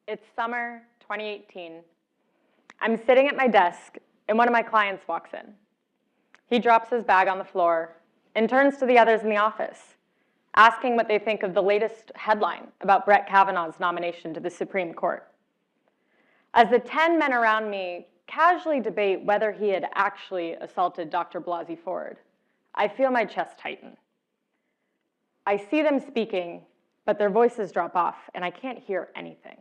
It's summer 2018. I'm sitting at my desk, and one of my clients walks in. He drops his bag on the floor and turns to the others in the office, asking what they think of the latest headline about Brett Kavanaugh's nomination to the Supreme Court. As the 10 men around me casually debate whether he had actually assaulted Dr. Blasey Ford, I feel my chest tighten. I see them speaking, but their voices drop off, and I can't hear anything.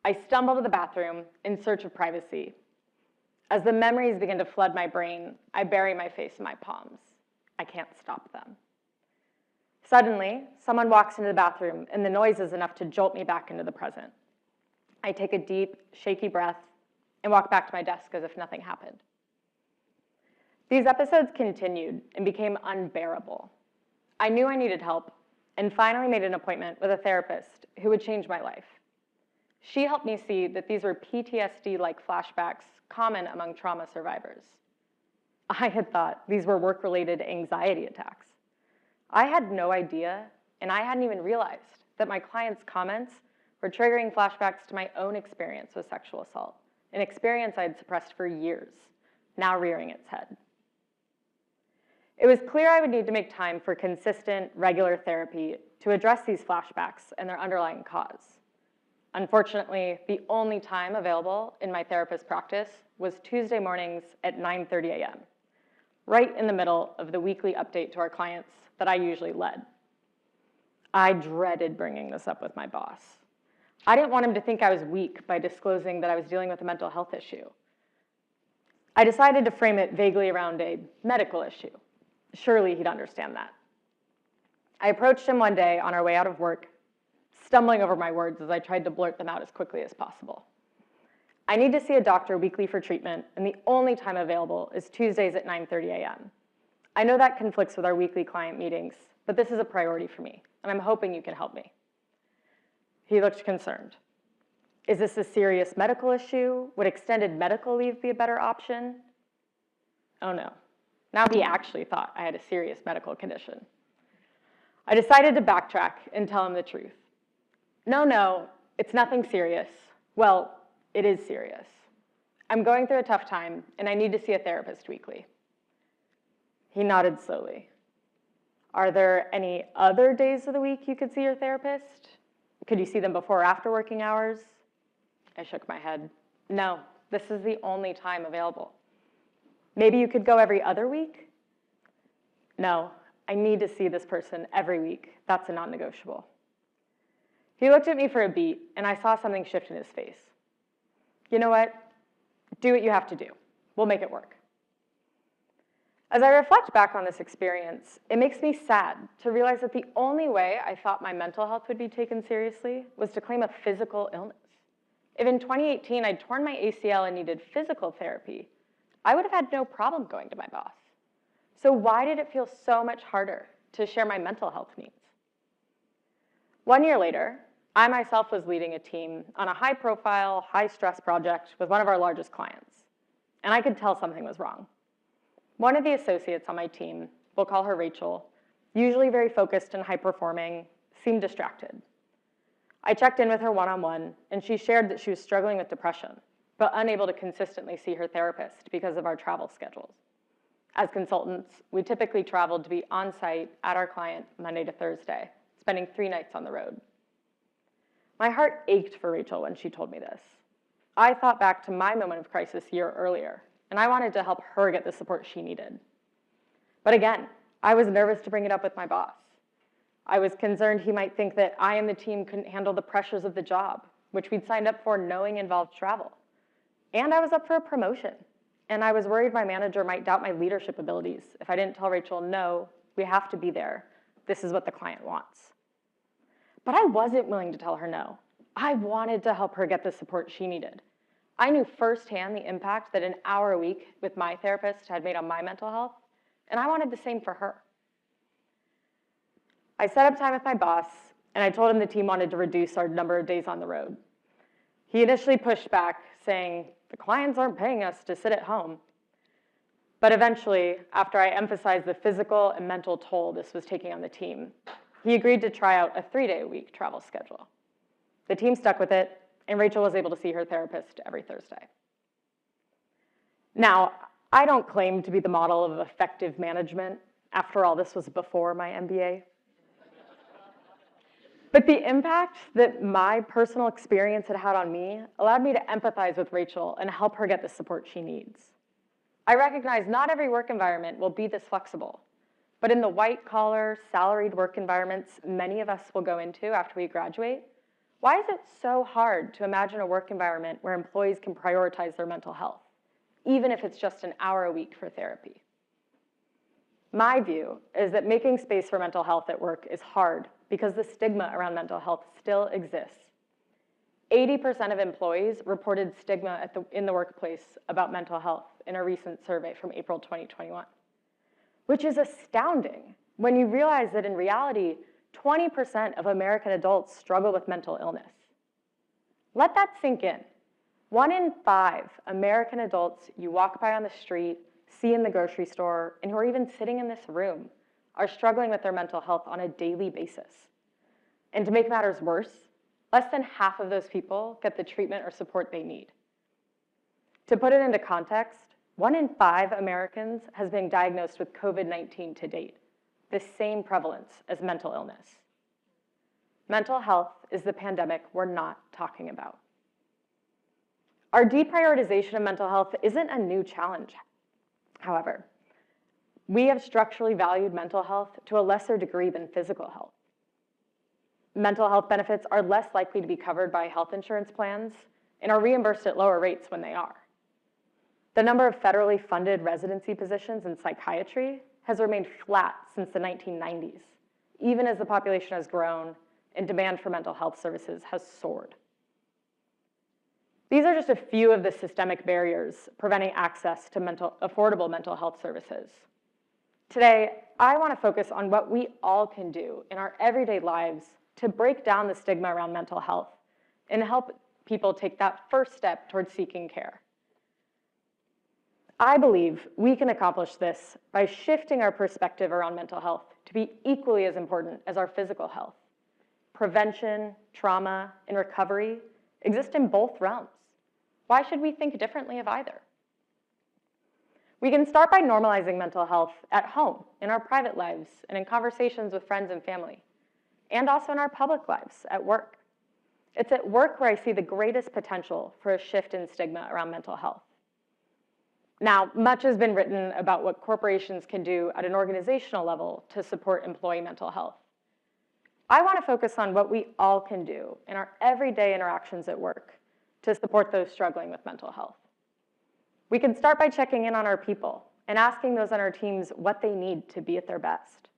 I stumble to the bathroom in search of privacy. As the memories begin to flood my brain, I bury my face in my palms. I can't stop them. Suddenly, someone walks into the bathroom, and the noise is enough to jolt me back into the present. I take a deep, shaky breath and walk back to my desk as if nothing happened. These episodes continued and became unbearable. I knew I needed help and finally made an appointment with a therapist who would change my life. She helped me see that these were PTSD-like flashbacks common among trauma survivors. I had thought these were work-related anxiety attacks. I had no idea, and I hadn't even realized that my clients' comments were triggering flashbacks to my own experience with sexual assault, an experience I had suppressed for years, now rearing its head. It was clear I would need to make time for consistent, regular therapy to address these flashbacks and their underlying cause. Unfortunately, the only time available in my therapist practice was Tuesday mornings at 9:30 a.m., right in the middle of the weekly update to our clients that I usually led. I dreaded bringing this up with my boss. I didn't want him to think I was weak by disclosing that I was dealing with a mental health issue. I decided to frame it vaguely around a medical issue. Surely he'd understand that. I approached him one day on our way out of work, stumbling over my words as I tried to blurt them out as quickly as possible. I need to see a doctor weekly for treatment, and the only time available is Tuesdays at 9:30 a.m. I know that conflicts with our weekly client meetings, but this is a priority for me, and I'm hoping you can help me. He looked concerned. Is this a serious medical issue? Would extended medical leave be a better option? Oh no. Now he actually thought I had a serious medical condition. I decided to backtrack and tell him the truth. No, it's nothing serious. Well, it is serious. I'm going through a tough time, and I need to see a therapist weekly. He nodded slowly. Are there any other days of the week you could see your therapist? Could you see them before or after working hours? I shook my head. No, this is the only time available. Maybe you could go every other week? No, I need to see this person every week. That's a non-negotiable. He looked at me for a beat, and I saw something shift in his face. You know what? Do what you have to do. We'll make it work. As I reflect back on this experience, it makes me sad to realize that the only way I thought my mental health would be taken seriously was to claim a physical illness. If in 2018 I'd torn my ACL and needed physical therapy, I would have had no problem going to my boss. So why did it feel so much harder to share my mental health needs? 1 year later, I myself was leading a team on a high-profile, high-stress project with one of our largest clients, and I could tell something was wrong. One of the associates on my team, we'll call her Rachel, usually very focused and high-performing, seemed distracted. I checked in with her one-on-one, and she shared that she was struggling with depression, but unable to consistently see her therapist because of our travel schedules. As consultants, we typically traveled to be on-site at our client Monday to Thursday, spending 3 nights on the road. My heart ached for Rachel when she told me this. I thought back to my moment of crisis a year earlier, and I wanted to help her get the support she needed. But again, I was nervous to bring it up with my boss. I was concerned he might think that I and the team couldn't handle the pressures of the job, which we'd signed up for knowing involved travel. And I was up for a promotion, and I was worried my manager might doubt my leadership abilities if I didn't tell Rachel, no, we have to be there. This is what the client wants. But I wasn't willing to tell her no. I wanted to help her get the support she needed. I knew firsthand the impact that an hour a week with my therapist had made on my mental health, and I wanted the same for her. I set up time with my boss, and I told him the team wanted to reduce our number of days on the road. He initially pushed back, saying, the clients aren't paying us to sit at home. But eventually, after I emphasized the physical and mental toll this was taking on the team, he agreed to try out a 3-day-a-week travel schedule. The team stuck with it, and Rachel was able to see her therapist every Thursday. Now, I don't claim to be the model of effective management. After all, this was before my MBA. But the impact that my personal experience had had on me allowed me to empathize with Rachel and help her get the support she needs. I recognize not every work environment will be this flexible, but in the white-collar, salaried work environments many of us will go into after we graduate, why is it so hard to imagine a work environment where employees can prioritize their mental health, even if it's just an hour a week for therapy? My view is that making space for mental health at work is hard because the stigma around mental health still exists. 80% of employees reported stigma in the workplace about mental health in a recent survey from April 2021, which is astounding when you realize that in reality, 20% of American adults struggle with mental illness. Let that sink in. 1 in 5 American adults you walk by on the street, see in the grocery store, and who are even sitting in this room are struggling with their mental health on a daily basis. And to make matters worse, less than half of those people get the treatment or support they need. To put it into context, 1 in 5 Americans has been diagnosed with COVID-19 to date, the same prevalence as mental illness. Mental health is the pandemic we're not talking about. Our deprioritization of mental health isn't a new challenge, however. We have structurally valued mental health to a lesser degree than physical health. Mental health benefits are less likely to be covered by health insurance plans and are reimbursed at lower rates when they are. The number of federally funded residency positions in psychiatry has remained flat since the 1990s, even as the population has grown and demand for mental health services has soared. These are just a few of the systemic barriers preventing access to affordable mental health services. Today, I want to focus on what we all can do in our everyday lives to break down the stigma around mental health and help people take that first step towards seeking care. I believe we can accomplish this by shifting our perspective around mental health to be equally as important as our physical health. Prevention, trauma, and recovery exist in both realms. Why should we think differently of either? We can start by normalizing mental health at home, in our private lives, and in conversations with friends and family, and also in our public lives at work. It's at work where I see the greatest potential for a shift in stigma around mental health. Now, much has been written about what corporations can do at an organizational level to support employee mental health. I want to focus on what we all can do in our everyday interactions at work to support those struggling with mental health. We can start by checking in on our people and asking those on our teams what they need to be at their best.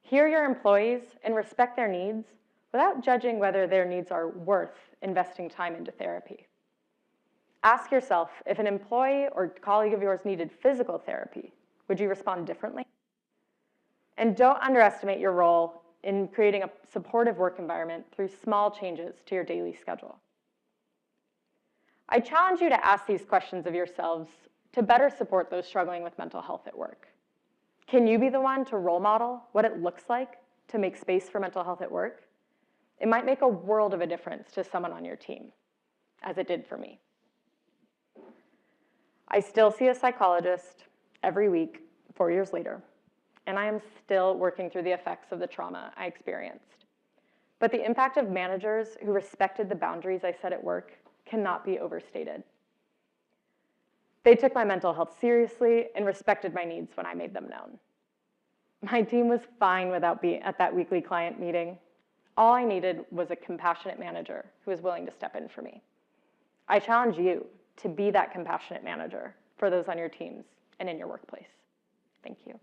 Hear your employees and respect their needs without judging whether their needs are worth investing time into therapy. Ask yourself, if an employee or colleague of yours needed physical therapy, would you respond differently? And don't underestimate your role in creating a supportive work environment through small changes to your daily schedule. I challenge you to ask these questions of yourselves to better support those struggling with mental health at work. Can you be the one to role model what it looks like to make space for mental health at work? It might make a world of a difference to someone on your team, as it did for me. I still see a psychologist every week, 4 years later, and I am still working through the effects of the trauma I experienced. But the impact of managers who respected the boundaries I set at work cannot be overstated. They took my mental health seriously and respected my needs when I made them known. My team was fine without being at that weekly client meeting. All I needed was a compassionate manager who was willing to step in for me. I challenge you to be that compassionate manager for those on your teams and in your workplace. Thank you.